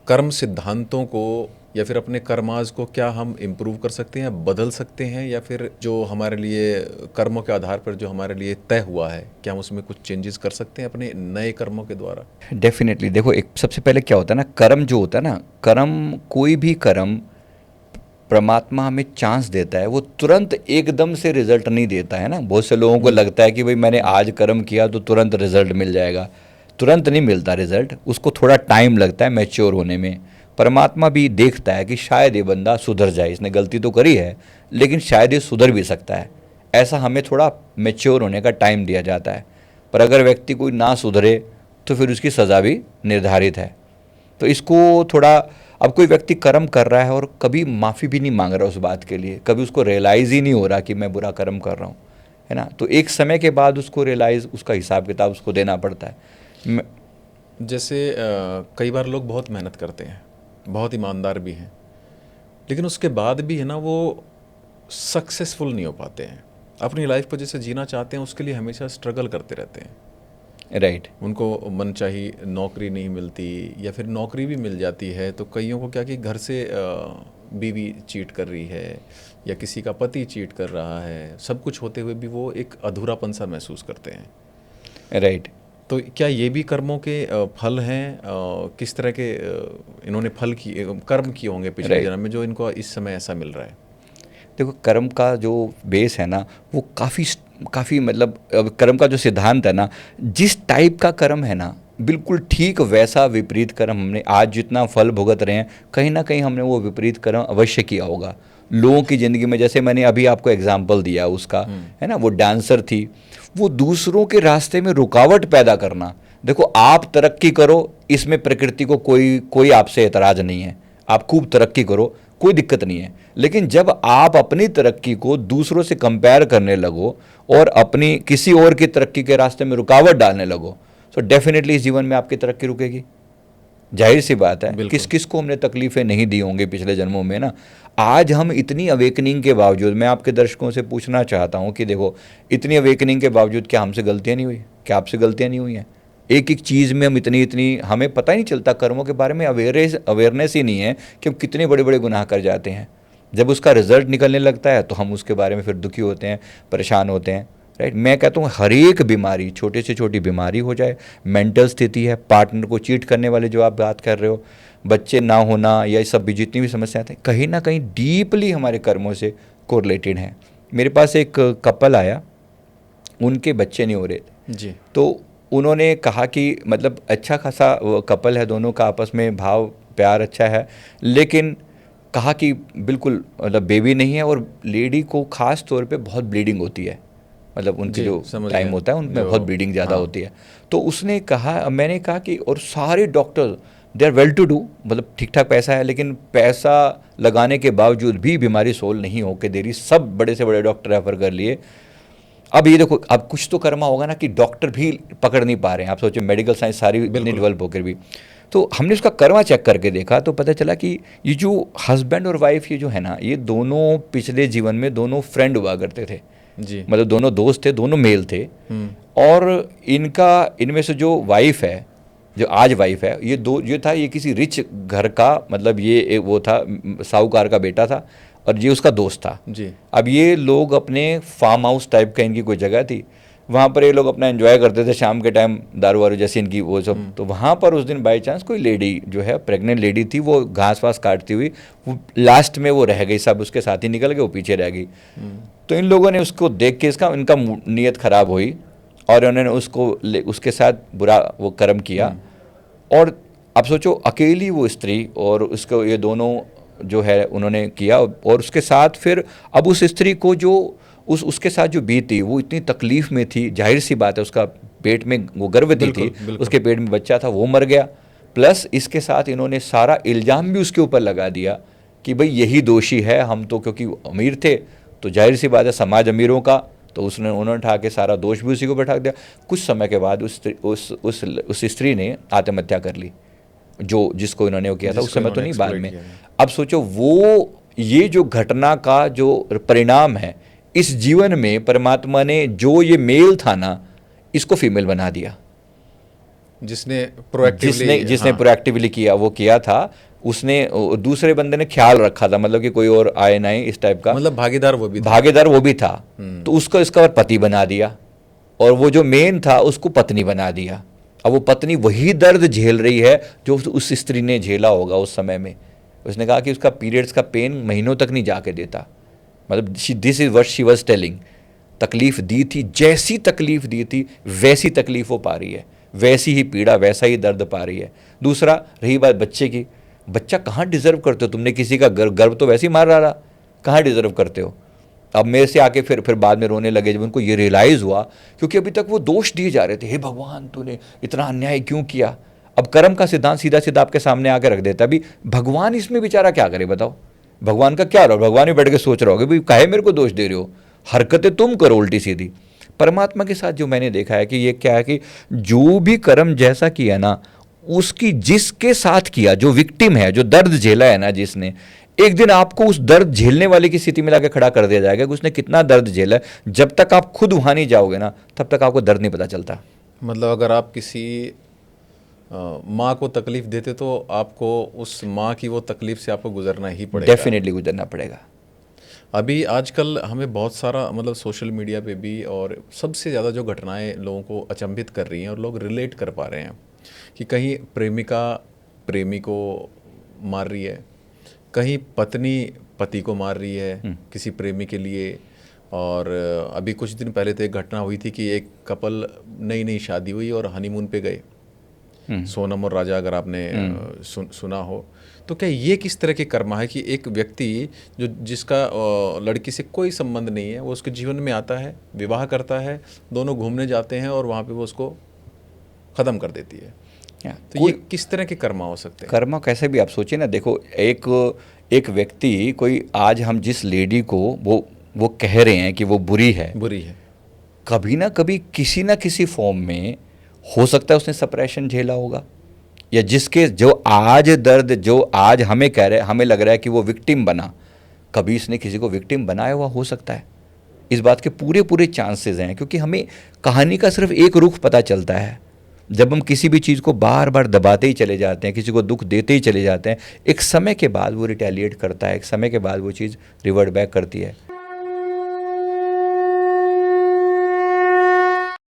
कर्म सिद्धांतों को या फिर अपने कर्माज को क्या हम इम्प्रूव कर सकते हैं, बदल सकते हैं, या फिर जो हमारे लिए कर्मों के आधार पर जो हमारे लिए तय हुआ है, क्या हम उसमें कुछ चेंजेस कर सकते हैं अपने नए कर्मों के द्वारा? डेफिनेटली देखो, एक सबसे पहले क्या होता है ना, कर्म जो होता है ना, कर्म कोई भी कर्म परमात्मा हमें चांस देता है, वो तुरंत एकदम से रिजल्ट नहीं देता है ना। बहुत से लोगों को लगता है कि भाई मैंने आज कर्म किया तो तुरंत रिजल्ट मिल जाएगा। तुरंत नहीं मिलता रिजल्ट, उसको थोड़ा टाइम लगता है मैच्योर होने में। परमात्मा भी देखता है कि शायद ये बंदा सुधर जाए, इसने गलती तो करी है लेकिन शायद ये सुधर भी सकता है। ऐसा हमें थोड़ा मैच्योर होने का टाइम दिया जाता है। पर अगर व्यक्ति कोई ना सुधरे तो फिर उसकी सज़ा भी निर्धारित है। तो इसको थोड़ा, अब कोई व्यक्ति कर्म कर रहा है और कभी माफ़ी भी नहीं मांग रहा उस बात के लिए, कभी उसको रियलाइज़ ही नहीं हो रहा कि मैं बुरा कर्म कर रहा हूँ, है ना, तो एक समय के बाद उसको रियलाइज़, उसका हिसाब किताब उसको देना पड़ता है। जैसे कई बार लोग बहुत मेहनत करते हैं, बहुत ईमानदार भी हैं, लेकिन उसके बाद भी है ना वो सक्सेसफुल नहीं हो पाते हैं। अपनी लाइफ को जैसे जीना चाहते हैं उसके लिए हमेशा स्ट्रगल करते रहते हैं। राइट। उनको मनचाही नौकरी नहीं मिलती, या फिर नौकरी भी मिल जाती है तो कईयों को क्या कि घर से बीवी चीट कर रही है या किसी का पति चीट कर रहा है, सब कुछ होते हुए भी वो एक अधूरापन सा महसूस करते हैं। राइट। तो क्या ये भी कर्मों के फल हैं? किस तरह के इन्होंने फल किए, कर्म किए होंगे पिछले राइट। जन्म में जो इनको इस समय ऐसा मिल रहा है? देखो, कर्म का जो बेस है ना, वो काफ़ी काफ़ी मतलब, अब कर्म का जो सिद्धांत है ना, जिस टाइप का कर्म है ना, बिल्कुल ठीक वैसा विपरीत कर्म हमने आज जितना फल भुगत रहे हैं, कहीं ना कहीं हमने वो विपरीत कर्म अवश्य किया होगा लोगों की ज़िंदगी में। जैसे मैंने अभी आपको एग्जाम्पल दिया उसका, है ना, वो डांसर थी, वो दूसरों के रास्ते में रुकावट पैदा करना। देखो, आप तरक्की करो, इसमें प्रकृति को कोई कोई आपसे एतराज़ नहीं है, आप खूब तरक्की करो, कोई दिक्कत नहीं है। लेकिन जब आप अपनी तरक्की को दूसरों से कंपेयर करने लगो और अपनी किसी और की तरक्की के रास्ते में रुकावट डालने लगो, तो डेफिनेटली इस जीवन में आपकी तरक्की रुकेगी। जाहिर सी बात है, किस बिल्कुल। किस को हमने तकलीफ़ें नहीं दी होंगी पिछले जन्मों में ना। आज हम इतनी अवेकनिंग के बावजूद, मैं आपके दर्शकों से पूछना चाहता हूँ कि देखो, इतनी अवेकनिंग के बावजूद क्या हमसे गलतियाँ नहीं हुई? क्या आपसे गलतियाँ नहीं हुई हैं? एक एक चीज़ में हम इतनी इतनी, हमें पता ही नहीं चलता, कर्मों के बारे में अवेयरनेस ही नहीं है कि हम कितने बड़े बड़े गुनाह कर जाते हैं। जब उसका रिजल्ट निकलने लगता है तो हम उसके बारे में फिर दुखी होते हैं, परेशान होते हैं। राइट। मैं कहता हूँ हर एक बीमारी, छोटे से छोटी बीमारी हो जाए, मेंटल स्थिति है, पार्टनर को चीट करने वाले जो आप बात कर रहे हो, बच्चे ना होना, या ये सब भी जितनी भी समस्याएं थे, कहीं ना कहीं डीपली हमारे कर्मों से कोरिलेटेड हैं। मेरे पास एक कपल आया, उनके बच्चे नहीं हो रहे थे। जी। तो उन्होंने कहा कि मतलब अच्छा खासा कपल है, दोनों का आपस में भाव प्यार अच्छा है, लेकिन कहा कि बिल्कुल मतलब बेबी नहीं है, और लेडी को ख़ास तौर पे बहुत ब्लीडिंग होती है, मतलब उनके जी, जो समझ टाइम गया। होता है उनमें जो बहुत ब्लीडिंग ज़्यादा हाँ। होती है। तो उसने कहा, मैंने कहा कि, और सारे doctor they are well to do, मतलब ठीक ठाक पैसा है, लेकिन पैसा लगाने के बावजूद भी बीमारी सोल्व नहीं होके दे रही, सब बड़े से बड़े डॉक्टर रेफर कर लिए। अब ये देखो, अब कुछ तो कर्मा होगा ना कि डॉक्टर भी पकड़ नहीं पा रहे हैं। आप सोचो, मेडिकल साइंस सारी इतनी बिल्कुल। डेवलप होकर भी। तो हमने उसका कर्मा चेक करके देखा तो पता चला कि ये जो हस्बैंड और वाइफ ये जो है ना, ये दोनों पिछले जीवन में दोनों फ्रेंड हुआ करते थे, जी। मतलब दोनों दोस्त थे, दोनों मेल थे। और इनका, इनमें से जो वाइफ है, जो आज वाइफ है, ये दो, ये था, ये किसी रिच घर का, मतलब ये वो था, साहूकार का बेटा था, और ये उसका दोस्त था। जी। अब ये लोग अपने फार्म हाउस टाइप का, इनकी कोई जगह थी, वहाँ पर ये लोग अपना एंजॉय करते थे शाम के टाइम, दारू वारू जैसी इनकी वो सब। तो वहाँ पर उस दिन बाई चांस कोई लेडी जो है, प्रेग्नेंट लेडी थी, वो घास वास काटती हुई, वो लास्ट में वो रह गई, सब उसके साथ ही निकल गए, वो पीछे रह गई। तो इन लोगों ने उसको देख के इसका, इनका नीयत खराब हुई और उन्होंने उसको उसके साथ बुरा वो कर्म किया। और अब सोचो, अकेली वो स्त्री और उसको, ये दोनों जो है उन्होंने किया, और उसके साथ फिर अब उस स्त्री को जो उसके साथ जो बीती, वो इतनी तकलीफ़ में थी, जाहिर सी बात है, उसका पेट में वो गर्भवती थी, बिल्कुल, बिल्कुल। उसके पेट में बच्चा था, वो मर गया। प्लस इसके साथ इन्होंने सारा इल्ज़ाम भी उसके ऊपर लगा दिया कि भाई यही दोषी है, हम तो क्योंकि अमीर थे, तो जाहिर सी बात है समाज अमीरों का, तो उन्होंने उठा के सारा दोष भी उसी को बैठा दिया। कुछ समय के बाद उस स्त्री ने आत्महत्या कर ली, जो जिसको इन्होंने वो किया था, उस जिसको समय तो इन्होंने नहीं, बाद एक्सप्लॉइट में। किया है। अब सोचो, वो ये जो घटना का जो परिणाम है, इस जीवन में परमात्मा ने जो ये मेल था ना, इसको फीमेल बना दिया। जिसने प्रोएक्टिवली जिसने प्रोएक्टिवली किया वो किया था, उसने दूसरे बंदे ने ख्याल रखा था, मतलब कि कोई और आए ना इस टाइप का, मतलब भागीदार वो भी था। भागीदार वो भी था। तो उसको इसका और पति बना दिया, और वो जो मेन था उसको पत्नी बना दिया। अब वो पत्नी वही दर्द झेल रही है जो उस स्त्री ने झेला होगा उस समय में। उसने कहा कि उसका पीरियड्स का पेन महीनों तक नहीं जाके देता, मतलब this is what she was telling. तकलीफ दी थी, जैसी तकलीफ दी थी वैसी तकलीफ वो पा रही है, वैसी ही पीड़ा वैसा ही दर्द पा रही है। दूसरा, रही बात बच्चे की, बच्चा कहाँ डिजर्व करते हो, तुमने किसी का गर्भ तो वैसे ही मार रहा, कहाँ डिजर्व करते हो। अब मेरे से आके फिर बाद में रोने लगे जब उनको ये रियलाइज़ हुआ, क्योंकि अभी तक वो दोष दिए जा रहे थे, हे भगवान तूने इतना अन्याय क्यों किया। अब कर्म का सिद्धांत सीधा सीधा आपके सामने आके रख देता, अभी भगवान इसमें बेचारा क्या करे बताओ, भगवान का क्या रहो, भगवान भी बैठ के सोच रहा होगा भाई काहे मेरे को दोष दे रहे हो, हरकतें तुम करो उल्टी सीधी। परमात्मा के साथ जो मैंने देखा है कि ये क्या है कि जो भी कर्म जैसा किया ना, उसकी जिसके साथ किया, जो विक्टिम है, जो दर्द झेला है ना जिसने, एक दिन आपको उस दर्द झेलने वाले की स्थिति में लाके खड़ा कर दिया जाएगा कि उसने कितना दर्द झेला है। जब तक आप खुद वहां नहीं जाओगे ना, तब तक आपको दर्द नहीं पता चलता। मतलब अगर आप किसी माँ को तकलीफ देते तो आपको उस माँ की वो तकलीफ से आपको गुजरना ही पड़ेगा, डेफिनेटली गुजरना पड़ेगा। अभी आजकल हमें बहुत सारा मतलब सोशल मीडिया पे भी, और सबसे ज़्यादा जो घटनाएं लोगों को अचंभित कर रही हैं और लोग रिलेट कर पा रहे हैं कि कहीं प्रेमिका प्रेमी को मार रही है, कहीं पत्नी पति को मार रही है किसी प्रेमी के लिए। और अभी कुछ दिन पहले तो एक घटना हुई थी कि एक कपल नई नई शादी हुई और हनीमून पे गए, सोनम और राजा, अगर आपने सुना हो। तो क्या ये किस तरह के कर्म है कि एक व्यक्ति जो जिसका लड़की से कोई संबंध नहीं है, वो उसके जीवन में आता है, विवाह करता है, दोनों घूमने जाते हैं और वहाँ पे वो उसको ख़त्म कर देती है। तो ये किस तरह के कर्म हो सकते हैं? कर्म कैसे भी आप सोचिए ना, देखो एक व्यक्ति, कोई आज हम जिस लेडी को वो कह रहे हैं कि वो बुरी है, कभी ना कभी किसी ना किसी फॉर्म में हो सकता है उसने सप्रेशन झेला होगा, या जिसके जो आज दर्द, जो आज हमें कह रहे, हमें लग रहा है कि वो विक्टिम बना, कभी इसने किसी को विक्टिम बनाया हुआ हो सकता है। इस बात के पूरे चांसेस हैं, क्योंकि हमें कहानी का सिर्फ एक रुख पता चलता है। जब हम किसी भी चीज़ को बार बार दबाते ही चले जाते हैं, किसी को दुख देते ही चले जाते हैं, एक समय के बाद वो रिटेलिएट करता है, एक समय के बाद वो चीज़ रिवर्ट बैक करती है।